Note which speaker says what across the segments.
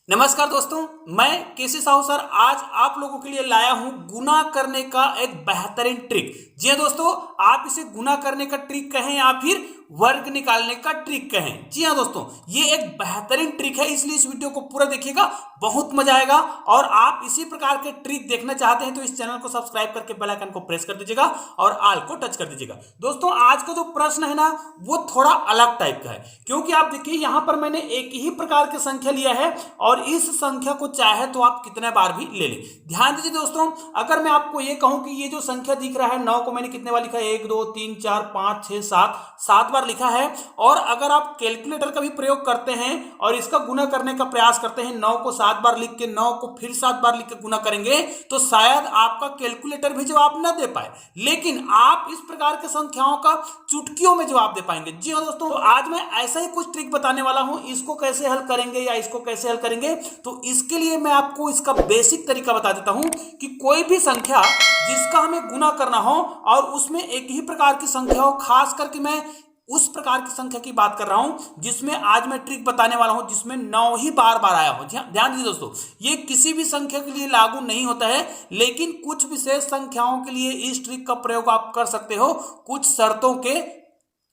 Speaker 1: नमस्कार दोस्तों, मैं केसी साहू सर आज आप लोगों के लिए लाया हूं गुना करने का एक बेहतरीन ट्रिक। जी हाँ दोस्तों, आप इसे गुना करने का ट्रिक कहें या फिर वर्ग निकालने का ट्रिक कहें। जी हाँ दोस्तों, ये एक बेहतरीन ट्रिक है, इसलिए इस वीडियो को पूरा देखिएगा, बहुत मजा आएगा। और आप इसी प्रकार के ट्रिक देखना चाहते हैं तो इस चैनल को सब्सक्राइब करके बेल आइकन को प्रेस कर दीजिएगा और ऑल को टच कर दीजिएगा। दोस्तों, आज का जो प्रश्न है ना, वो थोड़ा अलग टाइप का है, क्योंकि आप देखिए यहां पर मैंने एक ही प्रकार की संख्या लिया है और इस संख्या को चाहे तो आप कितने बार भी ले लें। ध्यान दीजिए दोस्तों, अगर मैं आपको ये कहूं कि ये जो संख्या दिख रहा है 9 को मैंने कितने बार लिखा है, 1 2 3 4 5 6 7 बार लिखा है। और अगर आप कैलकुलेटर का भी प्रयोग करते हैं और इसका गुना करने का प्रयास करते हैं, 9 को 7 बार लिख के 9 को फिर 7 बार लिख के गुना करेंगे तो शायद आपका कैलकुलेटर भी जवाब न दे पाए, लेकिन आप इस प्रकार के संख्याओं का चुटकियों में जवाब दे पाएंगे। जी हाँ दोस्तों, तो आज मैं ऐसा ही कुछ ट्रिक बताने वाला हूं, इसको कैसे हल करेंगे या इसको कैसे हल करेंगे। तो इसके लिए मैं आपको इसका बेसिक तरीका बता देता हूं कि कोई भी संख्या जिसका हमें गुना करना हो और उसमें एक ही प्रकार की संख्या हो, खास करके मैं उस प्रकार की संख्या की बात कर रहा हूं जिसमें आज मैं ट्रिक बताने वाला हूं जिसमें 9 ही बार बार आया हो। ध्यान दीजिए दोस्तों, ये किसी भी संख्या के लिए लागू नहीं होता है, लेकिन कुछ विशेष संख्याओं के लिए इस ट्रिक का प्रयोग आप कर सकते हो कुछ शर्तों के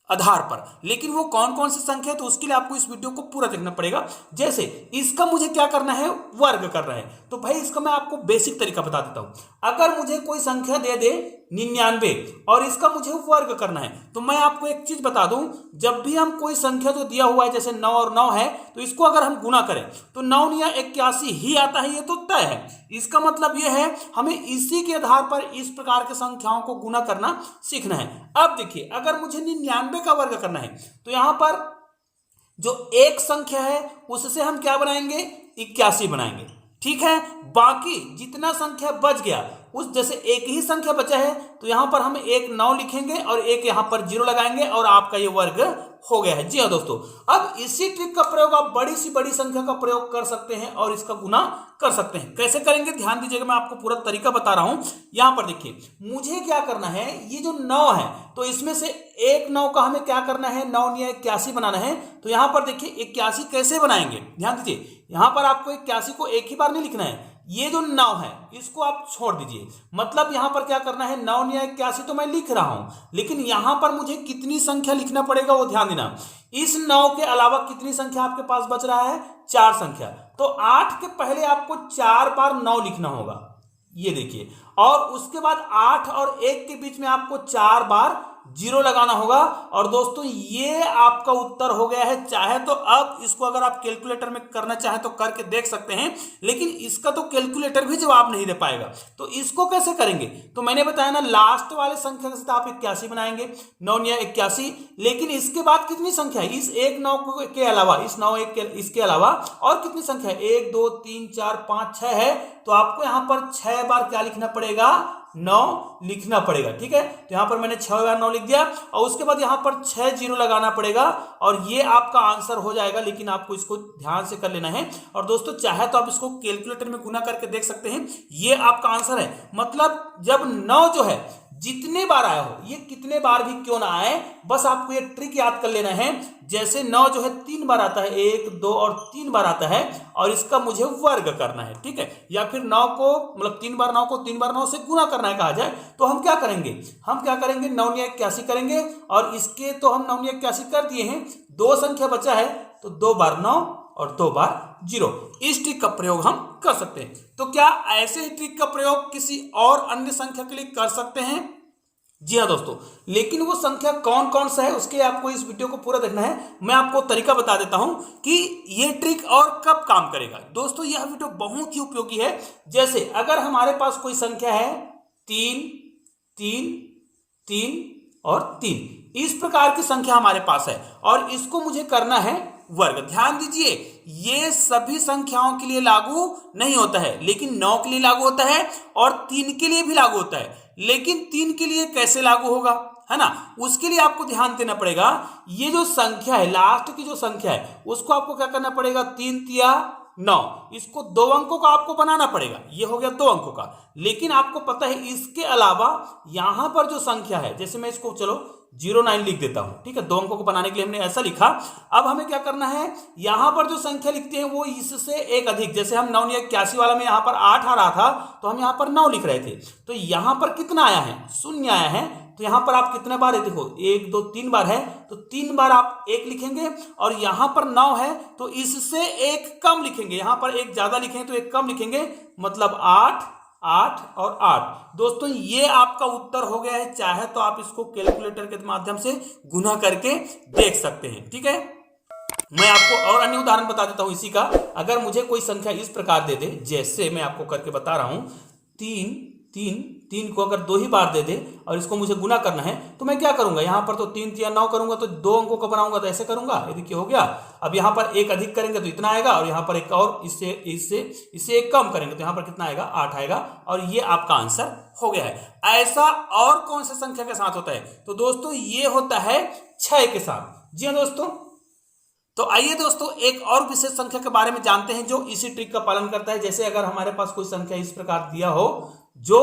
Speaker 1: आधार पर। लेकिन वो कौन कौन सी संख्या है तो उसके लिए आपको इस वीडियो को पूरा देखना पड़ेगा। जैसे इसका मुझे क्या करना है, वर्ग करना है, तो भाई इसका मैं आपको बेसिक तरीका बता देता हूं। अगर मुझे कोई संख्या दे दे 99 और इसका मुझे वर्ग करना है, तो मैं आपको एक चीज बता दूं, जब भी हम कोई संख्या जो दिया हुआ है जैसे 9 और 9 है, तो इसको अगर हम गुना करें तो 9 या 81 ही आता है, ये तो तय है। इसका मतलब यह है हमें इसी के आधार पर इस प्रकार के संख्याओं को गुना करना सीखना है। अब देखिए, अगर मुझे 99 का वर्ग करना है तो यहां पर जो एक संख्या है उससे हम क्या बनाएंगे, 81 बनाएंगे, ठीक है। बाकी जितना संख्या बच गया उस जैसे एक ही संख्या बचा है तो यहां पर हम एक 9 लिखेंगे और एक यहां पर 0 लगाएंगे और आपका ये वर्ग हो गया है। जी हाँ दोस्तों, अब इसी ट्रिक का प्रयोग आप बड़ी सी बड़ी संख्या का प्रयोग कर सकते हैं और इसका गुना कर सकते हैं। कैसे करेंगे ध्यान दीजिएगा, मैं आपको पूरा तरीका बता रहा हूं। यहां पर देखिए मुझे क्या करना है, ये जो 9 है तो इसमें से एक 9 का हमें क्या करना है, 9 या 81 बनाना है। तो यहां पर देखिए 81 कैसे बनाएंगे, ध्यान दीजिए, यहां पर आपको 81 को एक ही बार नहीं लिखना है, ये जो 9 है इसको आप छोड़ दीजिए। मतलब यहां पर क्या करना है, 9 या 81 तो मैं लिख रहा हूं, लेकिन यहां पर मुझे कितनी संख्या लिखना पड़ेगा वो ध्यान देना। इस 9 के अलावा कितनी संख्या आपके पास बच रहा है, 4 संख्या। तो 8 के पहले आपको 4 बार 9 लिखना होगा, ये देखिए, और उसके बाद 8 और 1 के बीच में आपको 4 बार 0 लगाना होगा। और दोस्तों ये आपका उत्तर हो गया है। चाहे तो अब इसको अगर आप कैलकुलेटर में करना चाहे तो करके देख सकते हैं, लेकिन इसका तो कैलकुलेटर भी जवाब नहीं दे पाएगा। तो इसको कैसे करेंगे, तो मैंने बताया ना, लास्ट वाले संख्या के साथ आप 81 बनाएंगे, 9 या 81। लेकिन इसके बाद कितनी संख्या है, इस एक 9 के अलावा, इस 9 1 के इसके अलावा और कितनी संख्या है, 1 2 3 4 5 6 है। तो आपको यहां पर 6 बार क्या लिखना पड़ेगा, 9 लिखना पड़ेगा, ठीक है। तो यहां पर मैंने 6 बार 9 लिख दिया और उसके बाद यहां पर 6 0 लगाना पड़ेगा और ये आपका आंसर हो जाएगा। लेकिन आपको इसको ध्यान से कर लेना है। और दोस्तों चाहे तो आप इसको कैलकुलेटर में गुना करके देख सकते हैं, ये आपका आंसर है। मतलब जब 9 जो है जितने बार आया हो, ये कितने बार भी क्यों ना आए, बस आपको ये ट्रिक याद कर लेना है। जैसे 9 जो है 3 बार आता है, 1 2 और 3 बार आता है और इसका मुझे वर्ग करना है, ठीक है। या फिर 9 को मतलब 3 बार 9 को 3 बार 9 से गुना करना है कहा जाए, तो हम क्या करेंगे, 9 या 81 करेंगे और इसके तो हम 9 या 81 कर दिए हैं, 2 संख्या बचा है तो 2 बार 9 और 2 बार 0। इस ट्रिक का प्रयोग हम कर सकते हैं। तो क्या ऐसे ही ट्रिक का प्रयोग किसी और अन्य संख्या के लिए कर सकते हैं? जी हाँ दोस्तों, लेकिन वो संख्या कौन कौन सा है उसके लिए आपको इस वीडियो को पूरा देखना है। मैं आपको तरीका बता देता हूं कि ये ट्रिक और कब काम करेगा। दोस्तों यह वीडियो बहुत ही उपयोगी है। जैसे अगर हमारे पास कोई संख्या है 3 3 3 और 3, इस प्रकार की संख्या हमारे पास है और इसको मुझे करना है वर्ग। ध्यान दीजिए, ये सभी संख्याओं के लिए लागू नहीं होता है, लेकिन 9 के लिए लागू होता है और 3 के लिए भी लागू होता है। लेकिन 3 के लिए कैसे लागू होगा, है ना, उसके लिए आपको ध्यान देना पड़ेगा। ये जो संख्या है, लास्ट की जो संख्या है, उसको आपको क्या करना पड़ेगा, 3 तिया 9, इसको 2 अंकों का आपको बनाना पड़ेगा। ये हो गया 2 अंकों का। लेकिन आपको पता है इसके अलावा यहां पर जो संख्या है, जैसे मैं इसको चलो 09 लिख देता हूं। ठीक है, 2 अंकों को बनाने के लिए हमने ऐसा लिखा। अब हमें क्या करना है, यहां पर जो संख्या लिखते हैं वो इससे एक अधिक, जैसे हम 981 वाला में यहां पर 8 आ रहा था तो हम यहां पर 9 लिख रहे थे, तो यहां पर कितना आया है, 0 आया है। तो यहां पर आप कितने बार है, देखो 1 2 3 बार है, तो 3 बार आप 1 लिखेंगे, और यहां पर 9 है तो इससे एक कम लिखेंगे, यहां पर एक ज्यादा लिखेंगे तो एक कम लिखेंगे, मतलब 8 8 और 8। दोस्तों ये आपका उत्तर हो गया है। चाहे तो आप इसको कैलकुलेटर के माध्यम से गुना करके देख सकते हैं। ठीक है, मैं आपको और अन्य उदाहरण बता देता हूं इसी का। अगर मुझे कोई संख्या इस प्रकार दे दे, जैसे मैं आपको करके बता रहा हूं, 3 को अगर 2 ही बार दे दे और इसको मुझे गुना करना है, तो मैं क्या करूंगा, यहां पर तो 3 3 9 करूंगा, तो 2 अंकों का बनाऊंगा तो ऐसे करूंगा, ये देखिए हो गया। अब यहां पर एक अधिक करेंगे तो इतना आएगा, और यहां पर एक और इससे एक कम करेंगे तो यहां पर कितना आएगा, 8 आएगा, और ये आपका आंसर हो गया है। ऐसा और कौन सी संख्या के साथ होता है, तो दोस्तों ये होता है 6 के साथ। जी हाँ दोस्तों, तो आइए दोस्तों एक और विशेष संख्या के बारे में जानते हैं जो इसी ट्रिक का पालन करता है। जैसे अगर हमारे पास कोई संख्या इस प्रकार दिया हो जो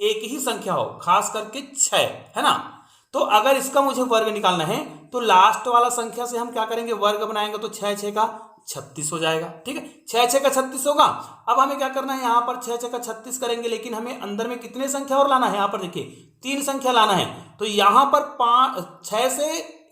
Speaker 1: एक ही संख्या हो, खास करके 6 है ना, तो अगर इसका मुझे वर्ग निकालना है तो लास्ट वाला संख्या से हम क्या करेंगे, वर्ग बनाएंगे, तो 6 6 का 36 हो जाएगा। ठीक है, 6 6 का 36 होगा। अब हमें क्या करना है, यहां पर 6 6 का 36 करेंगे, लेकिन हमें अंदर में कितने संख्या और लाना है, यहां पर देखिए 3 संख्या लाना है। तो यहां पर 6 से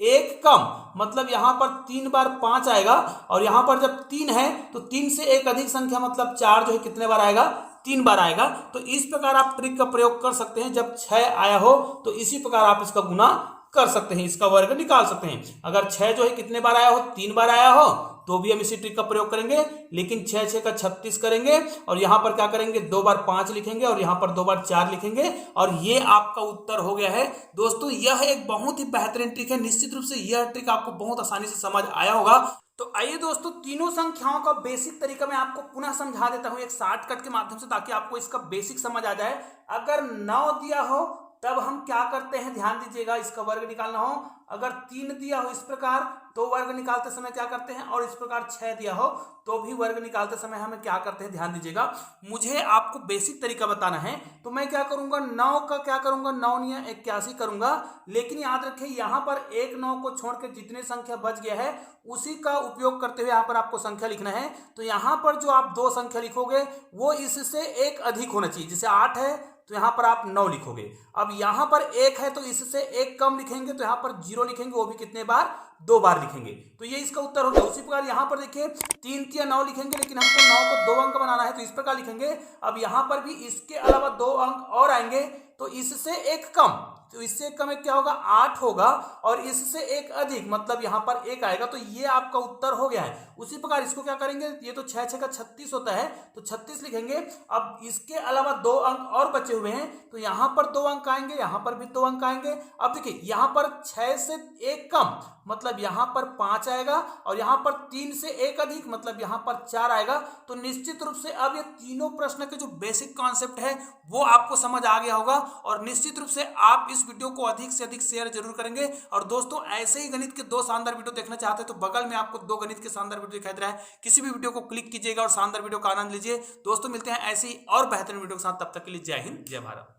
Speaker 1: एक कम, मतलब यहां पर 3 बार 5 आएगा, और यहां पर जब 3 है तो 3 से एक अधिक संख्या मतलब 4 जो है कितने बार आएगा, 3 बार आएगा। तो इस प्रकार आप ट्रिक का प्रयोग कर सकते हैं। जब 6 आया हो तो इसी प्रकार आप इसका गुना कर सकते हैं, इसका वर्ग निकाल सकते हैं। अगर 6 जो है कितने बार आया हो, 3 बार आया हो, तो भी हम इसी ट्रिक का प्रयोग करेंगे, लेकिन 6 6 का 36 करेंगे, और यहां पर क्या करेंगे, 2 बार 5 लिखेंगे, और यहां पर 2 बार 4 लिखेंगे, और ये आपका उत्तर हो गया है। दोस्तों यह एक बहुत ही बेहतरीन ट्रिक है। निश्चित रूप से यह ट्रिक आपको बहुत आसानी से समझ आया होगा। तो आइए दोस्तों तीनों संख्याओं का बेसिक तरीका मैं आपको पुनः समझा देता हूं एक शॉर्टकट के माध्यम से, ताकि आपको इसका बेसिक समझ आ जाए। अगर 9 दिया हो तब हम क्या करते हैं, ध्यान दीजिएगा, इसका वर्ग निकालना हो। अगर 3 दिया हो इस प्रकार तो वर्ग निकालते समय क्या करते हैं, और इस प्रकार 6 दिया हो तो भी वर्ग निकालते समय हमें क्या करते हैं, ध्यान दीजिएगा। मुझे आपको बेसिक तरीका बताना है, तो मैं क्या करूंगा, 9 का क्या करूंगा, 9 9 81 करूंगा। लेकिन याद रखिए यहां पर एक 9 को छोड़ के जितने संख्या बच गया है उसी का उपयोग करते हुए यहां पर आपको संख्या लिखना है। तो यहां पर जो आप 2 संख्या लिखोगे वो इससे एक अधिक होना चाहिए। जैसे 8 है तो यहां पर आप 9 लिखोगे। अब यहां पर 1 है तो इससे एक कम लिखेंगे, तो यहां पर 0 लिखेंगे, वो भी कितने बार, 2 बार लिखेंगे। तो ये इसका उत्तर हो गया। उसी प्रकार यहां पर देखिए 3 3 9 लिखेंगे, लेकिन हमको 9 को 2 अंक बनाना है तो इस प्रकार लिखेंगे। अब यहां पर भी इसके अलावा 2 अंक और आएंगे, तो इससे एक कम, तो इससे एक कम एक क्या होगा, 8 होगा, और इससे एक अधिक मतलब यहां पर 1 आएगा। तो ये आपका उत्तर हो गया है। उसी प्रकार इसको क्या करेंगे, ये तो 6 6 का 36 होता है तो 36 लिखेंगे। अब इसके अलावा 2 अंक और बचे हुए हैं, तो यहां पर 2 अंक आएंगे, यहां पर भी 2 अंक आएंगे। अब देखिए यहां पर 6 से एक कम मतलब यहां पर 5 आएगा, और यहां पर 3 से एक अधिक मतलब यहां पर 4 आएगा। तो निश्चित रूप से अब ये तीनों प्रश्न के जो बेसिक कॉन्सेप्ट है वो आपको समझ आ गया होगा, और निश्चित रूप से आप इस वीडियो को अधिक से अधिक शेयर जरूर करेंगे। और दोस्तों ऐसे ही गणित के 2 शानदार वीडियो देखना चाहते हैं तो बगल में आपको 2 गणित के शानदार वीडियो दिखाई दे रहा है, किसी भी वीडियो को क्लिक कीजिएगा और शानदार वीडियो का आनंद लीजिए। दोस्तों मिलते हैं ऐसे ही और बेहतरीन वीडियो के साथ, तब तक के लिए जय हिंद जय भारत।